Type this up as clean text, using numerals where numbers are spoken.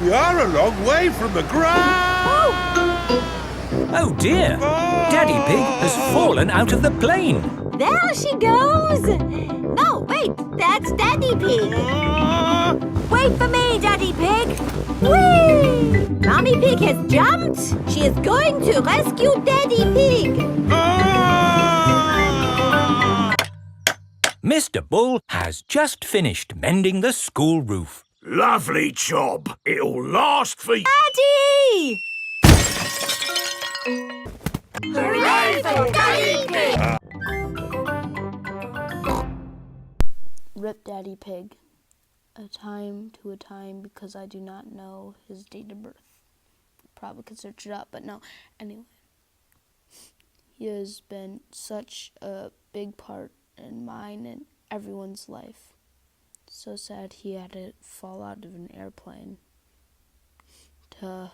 We are a long way from the ground! Oh dear! Daddy Pig has fallen out of the plane. There she goes! No, wait, that's Daddy Pig. Wait for me, Daddy Pig. Whee! Mommy Pig has jumped. She is going to rescue Daddy Pig. Mr. Bull has just finished mending the school roof. Lovely job. It'll last for... Daddy! Hooray for Daddy Pig! Rip Daddy Pig. A time to a time because I do not know his date of birth. Probably could search it up, but no. Anyway. He has been such a big part in mine and everyone's life. So sad he had to fall out of an airplane. Yeah.